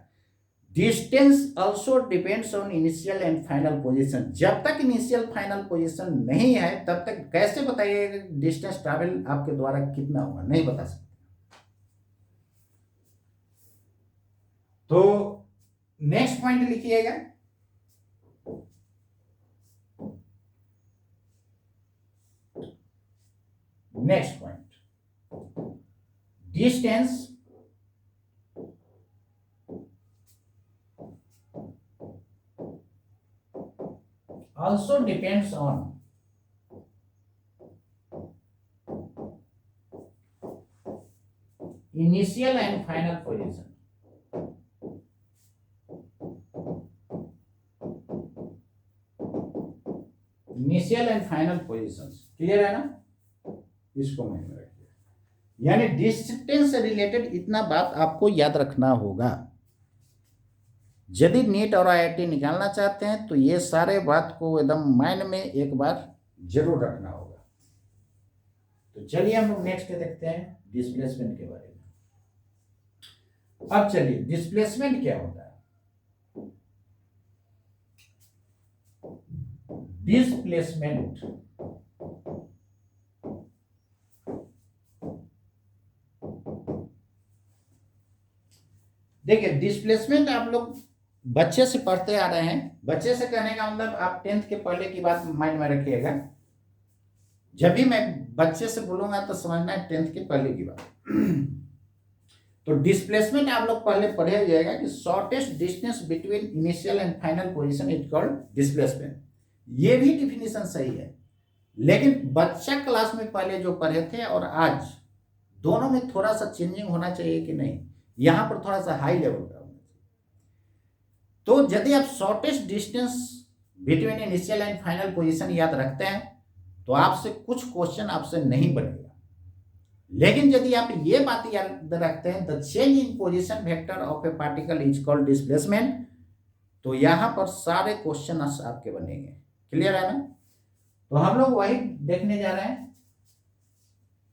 S1: Distance also depends on initial and final position. जब तक इनिशियल फाइनल पोजीशन नहीं है, तब तक कैसे बताइएगा डिस्टेंस ट्रैवल आपके द्वारा कितना होगा? नहीं बता सकते। तो नेक्स्ट पॉइंट लिखिएगा। Next point, distance also depends on initial and final position. Initial and final positions. Clear है ना? इसको माइंड में रखिए। यानी डिस्टेंस से रिलेटेड इतना बात आपको याद रखना होगा। यदि नीट और आईआईटी निकालना चाहते हैं तो ये सारे बात को एकदम माइंड में एक बार जरूर रखना होगा। तो चलिए हम लोग नेक्स्ट देखते हैं डिस्प्लेसमेंट के बारे में। अब चलिए, डिस्प्लेसमेंट क्या होता है? डिस्प्लेसमेंट देखिए, डिस्प्लेसमेंट आप लोग बच्चे से पढ़ते आ रहे हैं। बच्चे से कहने का मतलब आप 10th के पहले की बात माइंड में रखिएगा। जब भी मैं बच्चे से बोलूंगा तो समझना है 10th के पहले की बात। तो डिस्प्लेसमेंट आप लोग पहले पढ़े जाएगा कि shortest distance between initial and final position is called displacement. ये भी डिफिनीशन सही है, लेकिन बच्चा क्लास में पहले जो पढ़े थे और आज दोनों में थोड़ा सा चेंजिंग होना चाहिए कि नहीं? यहां पर थोड़ा सा हाई लेवल का होना चाहिए। तो यदि आप shortest distance between initial and final position याद रखते हैं तो आपसे कुछ क्वेश्चन आपसे नहीं बनेगा। लेकिन यदि आप ये बात याद रखते हैं, the change in position vector of A particle is called displacement, तो यहां पर सारे क्वेश्चन आपके बनेंगे। क्लियर है ना? तो हम लोग वही देखने जा रहे हैं।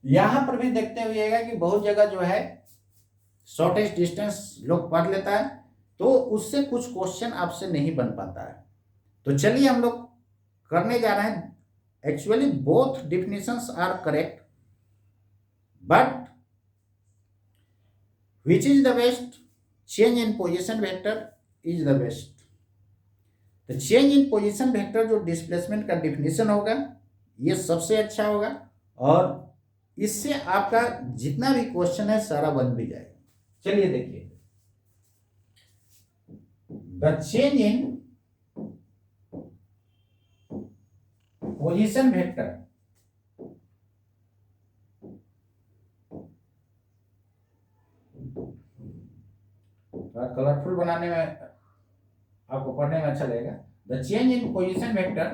S1: यहां पर भी देखते हुएगा कि बहुत जगह जो है शॉर्टेस्ट डिस्टेंस लोग पढ़ लेता है, तो उससे कुछ क्वेश्चन आपसे नहीं बन पाता है। तो चलिए हम लोग करने जा रहे हैं। Actually both definitions are correct, but which is the best? Change in position vector is the best. तो चेंज इन पोजीशन वेक्टर जो डिस्प्लेसमेंट का डिफिनीशन होगा ये सबसे अच्छा होगा, और इससे आपका जितना भी क्वेश्चन है सारा बन भी जाएगा। चलिए देखिए, the change in position vector colourful बनाने में आपको पढ़ने में अच्छा लगेगा। The change in position vector,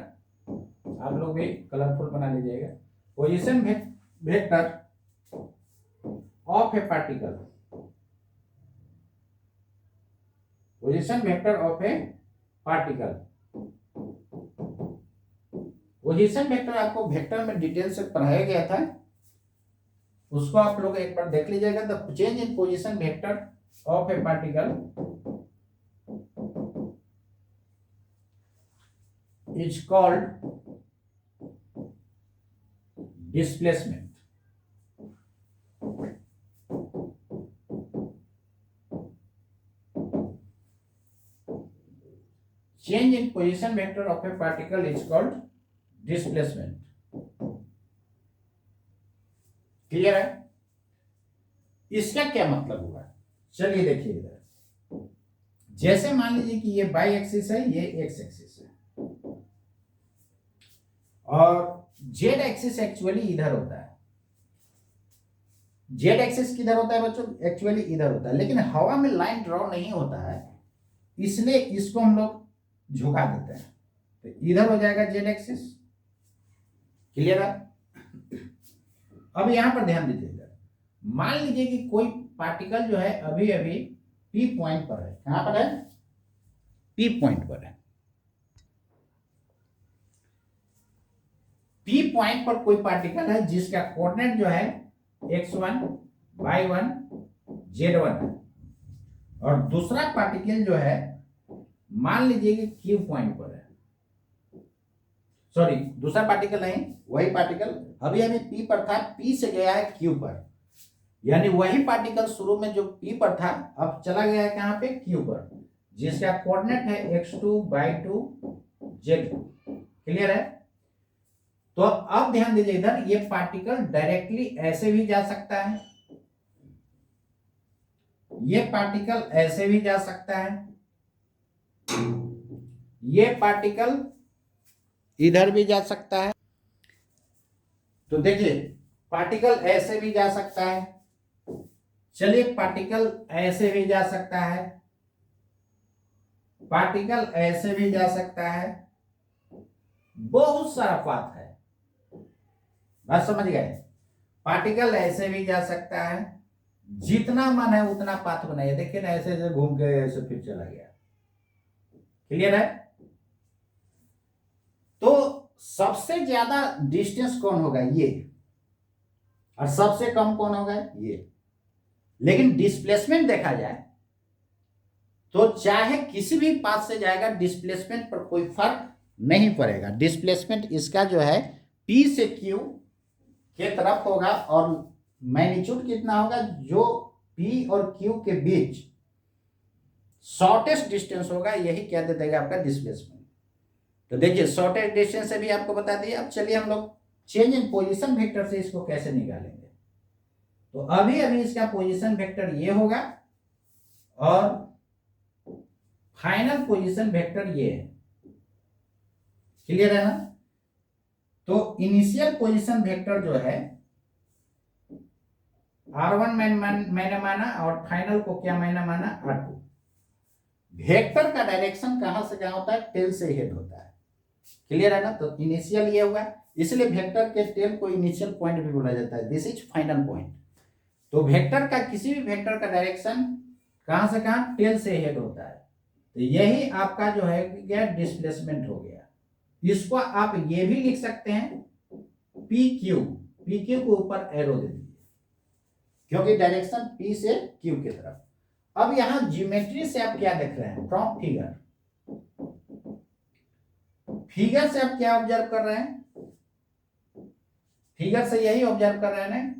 S1: आप लोग भी कलरफुल बना लीजिएगा। Position vector of A particle, position vector of A particle. Position vector आपको वेक्टर में डिटेल से पढ़ाया गया था, उसको आप लोग एक बार देख लीजिएगा। The change in position vector of A particle is called displacement. Change in position vector of a particle is called displacement. Clear है? इसका क्या मतलब हुआ? चलिए देखिए इधर, जैसे मान लीजिए कि ये बाई एक्सिस है, ये एक्स एक्सिस है, और जेड एक्सिस एक्चुअली इधर होता है। जेड एक्सिस किधर होता है बच्चों? एक्चुअली इधर होता है, लेकिन हवा में लाइन ड्रॉ नहीं होता है, इसलिए इसको हम लोग झुका देते हैं, तो इधर हो जाएगा जेड एक्सिस। क्लियर है? अब यहां पर ध्यान दीजिए, इधर मान लीजिए कि कोई पार्टिकल जो है अभी अभी पी पॉइंट पर है। कहां पर है? पी पॉइंट पर है। पी पॉइंट पर कोई पार्टिकल है जिसका कोऑर्डिनेट जो है x1 y1 z1 है, और दूसरा पार्टिकल जो है मान लीजिए कि क्यू पॉइंट पर है। सॉरी, दूसरा पार्टिकल नहीं, वही पार्टिकल अभी अभी पी पर था, पी से गया है क्यू पर, यानी वही पार्टिकल शुरू में जो पी पर था अब चला गया है कहां पे? क्यू पर, जिसका कोऑर्डिनेट है x2 y2 z2। क्लियर है? तो अब ध्यान दीजिए, इधर ये पार्टिकल डायरेक्टली ऐसे भी जा सकता है, ये पार्टिकल ऐसे भी जा सकता है, ये पार्टिकल इधर भी जा सकता है। तो देखिए, पार्टिकल ऐसे भी जा सकता है, चलिए पार्टिकल ऐसे भी जा सकता है, पार्टिकल ऐसे भी जा सकता है, बहुत सारा पाथ है। बात समझ गए? पार्टिकल ऐसे भी जा सकता है, जितना मन है उतना पाथ बनाइए। देखिए ना, ऐसे ऐसे घूम के ऐसे फिर चला गया। क्लियर है? तो सबसे ज्यादा डिस्टेंस कौन होगा? ये। और सबसे कम कौन होगा? ये। लेकिन डिस्प्लेसमेंट देखा जाए तो चाहे किसी भी पाथ से जाएगा, डिस्प्लेसमेंट पर कोई फर्क नहीं पड़ेगा। डिस्प्लेसमेंट इसका जो है P से Q के तरफ होगा, और मैग्नीट्यूड कितना होगा? जो P और Q के बीच शॉर्टेस्ट डिस्टेंस होगा, यही क्या दे देगा? आपका डिस्प्लेसमेंट। तो देखिए, शॉर्टेस्ट डिस्टेंस से भी आपको बता दिए। अब चलिए हम लोग चेंज इन पोजीशन वेक्टर से इसको कैसे निकालेंगे। तो अभी अभी इसका पोजीशन वेक्टर ये होगा, और फाइनल पोजीशन वेक्टर ये है। क्लियर है ना? तो इनिशियल पोजीशन वेक्टर जो है R1 मैंने माना, और फाइनल को क्या मैंने माना? R2। वेक्टर का डायरेक्शन कहां से कहां होता है? टेल से हेड होता है। क्लियर है ना? तो इनिशियल ये होगा, इसलिए वेक्टर के टेल को इनिशियल पॉइंट भी बोला जाता है। This is final point. तो वेक्टर का, किसी भी वेक्टर का डायरेक्शन कहां से कहां? टेल से हेड होता है। तो यही आपका जो है क्या? डिस्प्लेसमेंट हो गया। इसको आप ये भी लिख सकते हैं पी क्यू के ऊपर एरो दे दीजिए, क्योंकि डायरेक्शन P से Q की तरफ। अब यहां ज्योमेट्री से आप क्या देख रहे हैं? फ्रॉम फिगर, फिगर से आप क्या ऑब्जर्व कर रहे हैं? फिगर से यही ऑब्जर्व कर रहे हैं ना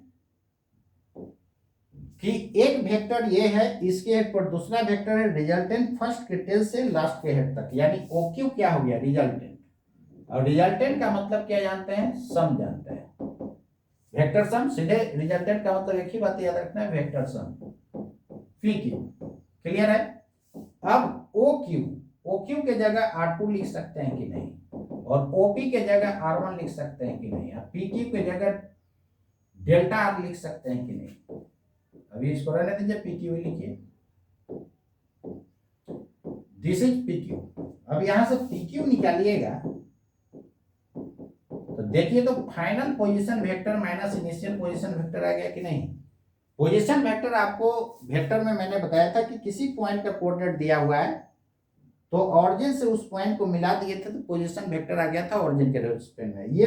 S1: कि एक वेक्टर ये है, इसके हेड पर दूसरा वेक्टर है, रिजल्टेंट फर्स्ट के टेल से लास्ट के हेड तक, यानी OQ क्या हो गया, रिजल्टेंट। और रिजल्टेंट का मतलब क्या जानते हैं, सम जानते हैं, वेक्टर सम। सीधे रिजल्टेंट का मतलब एक ही बात याद रखना है, वेक्टर सम, PQ। क्लियर है। अब OQ के जगह R2 लिख सकते हैं कि नहीं, और OP के जगह R1 लिख सकते हैं कि नहीं, और PQ के जगह डेल्टा R लिख सकते हैं कि नहीं। अभी इसको रहने दीजिए, PQ लिखिए, दिस इज PQ। अब यहां से PQ निकालिएगा तो देखिए, तो final position vector minus initial position vector आ गया कि नहीं। पोजीशन वेक्टर आपको वेक्टर में मैंने बताया था कि किसी पॉइंट का कोऑर्डिनेट दिया हुआ है तो ऑरिजिन से उस पॉइंट को मिला दिए थे तो पोजीशन वेक्टर आ गया था ऑरिजिन के रेस्पेक्ट में। ये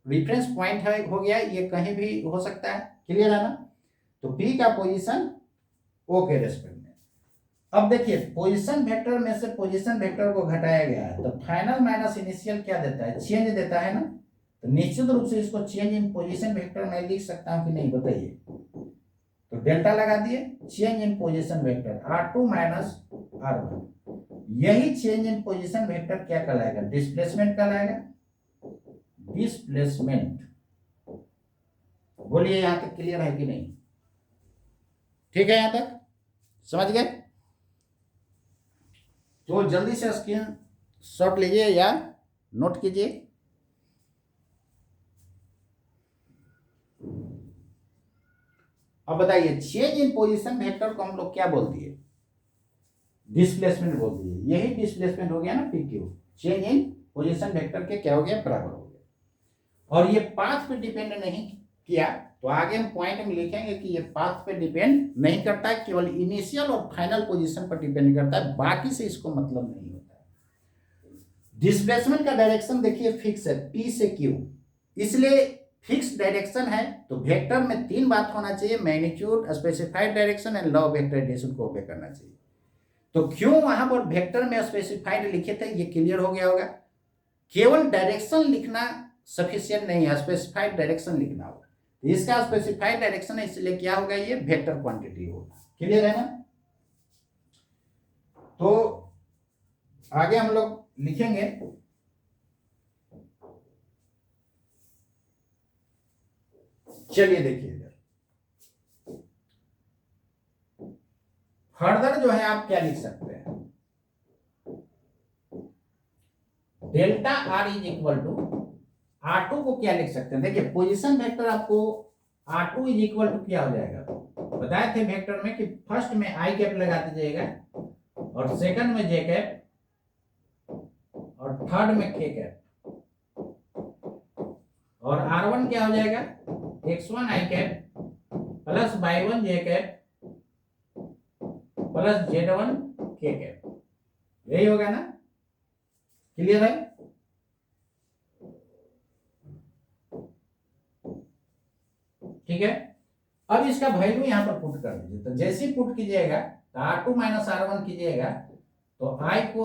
S1: रेफरेंस पॉइंट है, हो गया, ये कहीं भी हो सकता है। क्लियर है ना। तो P का पोजीशन O के रेस्पेक्ट में। अब देखिए, पोजीशन वेक्टर में से पोजीशन वेक्टर को घटाया गया है तो फाइनल माइनस इनिशियल क्या देता है, चेंज देता है ना। तो निश्चित रूप से इसको चेंज इन पोजीशन वेक्टर में लिख सकता हूं कि नहीं, बताइए। तो डेल्टा लगा दिए, change in position vector R2 minus R1। यही चेंज इन पोजीशन वेक्टर क्या कहलाएगा, डिस्प्लेसमेंट कहलाएगा, डिस्प्लेसमेंट। बोलिए यहां तक क्लियर है कि नहीं। ठीक है, यहां तक समझ गए। तो जल्दी से स्क्रीन शॉट लीजिए या नोट कीजिए। अब बताइए, चेंज इन पोजीशन वेक्टर को हम लोग क्या बोल दिए, डिस्प्लेसमेंट बोल दिए। यही डिस्प्लेसमेंट हो गया ना PQ, change in position vector के क्या हो गया, बराबर हो गया। और ये पाथ पे डिपेंड नहीं किया, तो आगे हम पॉइंट में लिखेंगे कि ये पाथ पे डिपेंड नहीं करता है, केवल इनिशियल और फाइनल पोजीशन पर डिपेंड करता है, बाकी से इसको मतलब नहीं होता है। डिस्प्लेसमेंट का डायरेक्शन देखिए फिक्स है, P से Q, इसलिए फिक्स डायरेक्शन है तो वेक्टर में तीन बात होना चाहिए, magnitude, specified direction and law of vector addition को ओबे करना चाहिए। तो क्यों वहां पर वेक्टर में स्पेसिफाइड लिखे थे, ये क्लियर हो गया होगा। केवल डायरेक्शन लिखना सफिशिएंट नहीं है, स्पेसिफाइड डायरेक्शन लिखना होगा। तो इसका स्पेसिफाइड डायरेक्शन है, इसलिए क्या होगा, ये वेक्टर क्वांटिटी होगा। क्लियर है ना। तो आगे हम लोग लिखेंगे, चलिए देखिए इधर फर्दर जो है आप क्या लिख सकते हैं, delta R is equal to R2 को क्या लिख सकते हैं। देखिए पोजीशन वेक्टर आपको R2 इज इक्वल टू क्या हो जाएगा, बताए थे वेक्टर में कि फर्स्ट में I कैप लगा दीजिएगा और सेकंड में J कैप और थर्ड में K कैप, और R1 क्या हो जाएगा, X1 I cap plus Y1 J cap plus Z1 K cap, यही होगा ना। क्लियर है। ठीक है। अब इसका वैल्यू यहां पर पुट कर दीजिए। तो जैसे ही पुट कीजिएगा तो R2 माइनस R1 कीजिएगा तो I को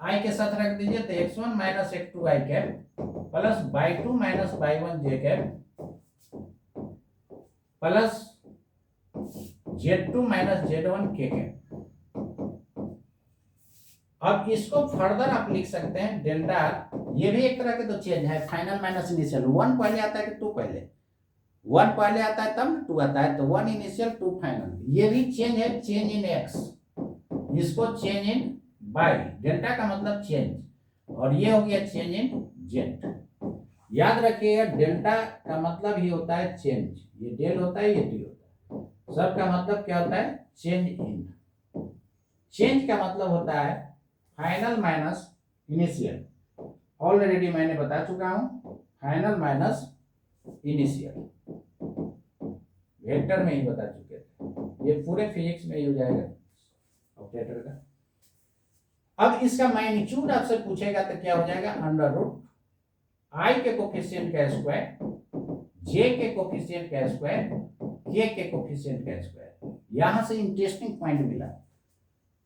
S1: I के साथ रख दीजिए, तो X1 minus X2 I cap plus Y2 minus Y1 J cap plus Z2 minus Z1 K cap. अब इसको फर्दर आप लिख सकते हैं डेल्टा, ये भी एक तरह के तो चेंज है, फाइनल माइनस इनिशियल। 1 पहले आता है कि 2 पहले, 1 पहले आता है तब 2 आता है, तो 1 इनिशियल 2 फाइनल। ये भी चेंज है, चेंज इन x, इसको चेंज इन y, डेल्टा का मतलब चेंज, और ये हो गया चेंज इन z। याद रखिएगा डेल्टा का मतलब ही होता है चेंज, ये डेल होता है, ये डी होता है, सब का मतलब क्या होता है, चेंज इन। चेंज का मतलब होता है फाइनल माइनस इनिशियल, ऑलरेडी मैंने बता चुका हूं, फाइनल माइनस इनिशियल वेक्टर में ही बता चुके थे, ये पूरे फिजिक्स में ही हो जाएगा ऑपरेटर का। अब इसका मैग्नीट्यूड आपसे पूछेगा तो क्या हो जाएगा, अंडर रूट I के कोफिशिएंट का स्क्वायर, J के कोफिशिएंट का स्क्वायर, K के कोफिशिएंट का स्क्वायर। यहां से इंटरेस्टिंग पॉइंट मिला,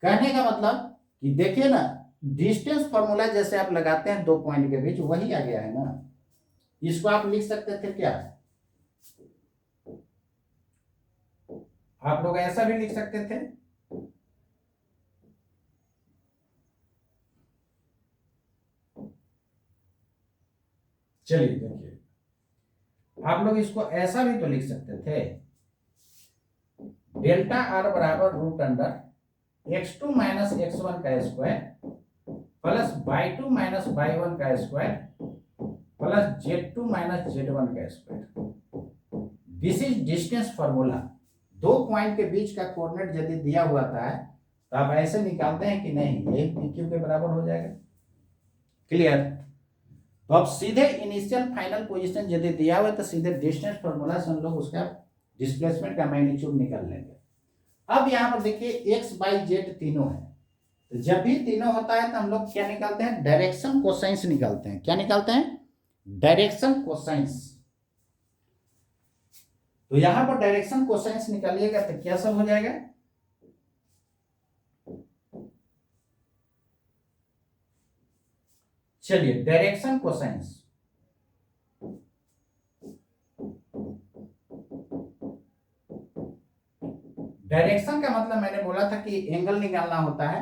S1: कहने का मतलब कि देखिए ना, डिस्टेंस फॉर्मूला जैसे आप लगाते हैं दो पॉइंट के बीच, वही आ गया है ना। इसको आप लिख सकते थे क्या, आप लोग ऐसा भी लिख सकते थे, चलिए देखिए, आप लोग इसको ऐसा भी तो लिख सकते थे, डेल्टा आर बराबर root under x2 minus x1 का square plus y2 minus y1 का square plus z2 minus z1 का square. This is distance formula. दो पॉइंट के बीच का कोऑर्डिनेट यदि दिया हुआ था तो आप ऐसे निकालते हैं कि नहीं, ये PQ के बराबर हो जाएगा। क्लियर? तो अब सीधे इनिशियल फाइनल पोजीशन यदि दिया हुआ है तो सीधे डिस्टेंस फॉर्मूला से हम लोग उसका डिस्प्लेसमेंट का मैग्नीट्यूड निकाल लेंगे। अब यहाँ पर देखिए x y z तीनों है, तो जब भी तीनों होता है तो हम लोग क्या निकालते हैं, डायरेक्शन कोसाइंस निकालते हैं। क्या निकालते हैं? Direction cosines. तो यहां पर डायरेक्शन कोसाइंस निकालिएगा तो क्या सब हो जाएगा, चलिए डायरेक्शन कोसाइंस, डायरेक्शन का मतलब मैंने बोला था कि एंगल निकालना होता है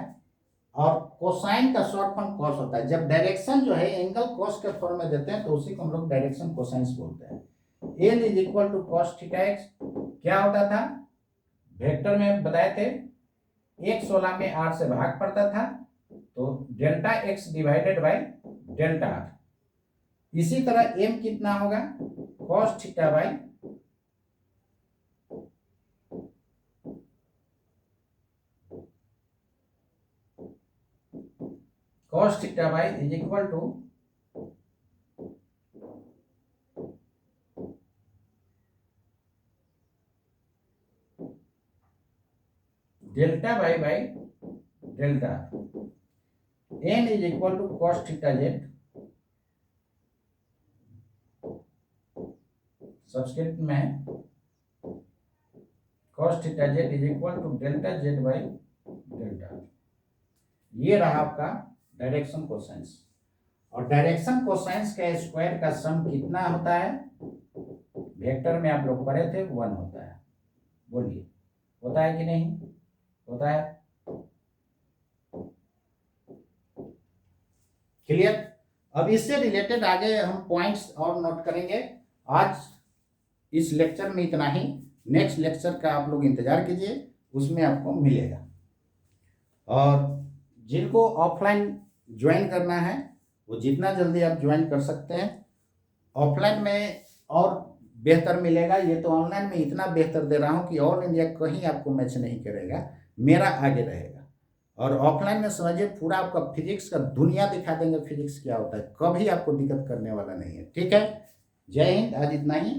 S1: और कोसाइन का शॉर्ट फॉर्म कॉस होता है। जब डायरेक्शन जो है एंगल कॉस के फॉर्म में देते हैं तो उसी को हम लोग डायरेक्शन कोसाइंस बोलते हैं। L is equal to cos theta x, क्या होता था, वेक्टर में बताए थे, एक 16 में आर से भाग पड़ता था तो delta x divided by delta R. इसी तरह एम कितना होगा, cos theta by cos theta y is equal to delta y by delta। n is equal to cos theta z, subscript में है, cos theta z is equal to delta z by delta। ये रहा आपका direction cosines. और direction cosines का square का सम कितना होता है, वेक्टर में आप लोग पढ़े थे 1 होता है। बोलिए होता है कि नहीं होता है? क्लियर? अब इससे रिलेटेड आगे हम पॉइंट्स और नोट करेंगे। आज इस लेक्चर में इतना ही, नेक्स्ट लेक्चर का आप लोग इंतजार कीजिए, उसमें आपको मिलेगा। और जिनको ऑफलाइन ज्वाइन करना है वो जितना जल्दी आप ज्वाइन कर सकते हैं। ऑफलाइन में और बेहतर मिलेगा, ये तो ऑनलाइन में इतना बेहतर दे रहा हूँ कि ऑल इंडिया कहीं आपको मैच नहीं करेगा, मेरा आगे रहेगा। और ऑफलाइन में समझिए पूरा आपका फिजिक्स का दुनिया दिखा देंगे, फिजिक्स क्या होता है, कभी आपको दिक्कत करने वाला नहीं है। ठीक है, जय हिंद, आज इतना ही।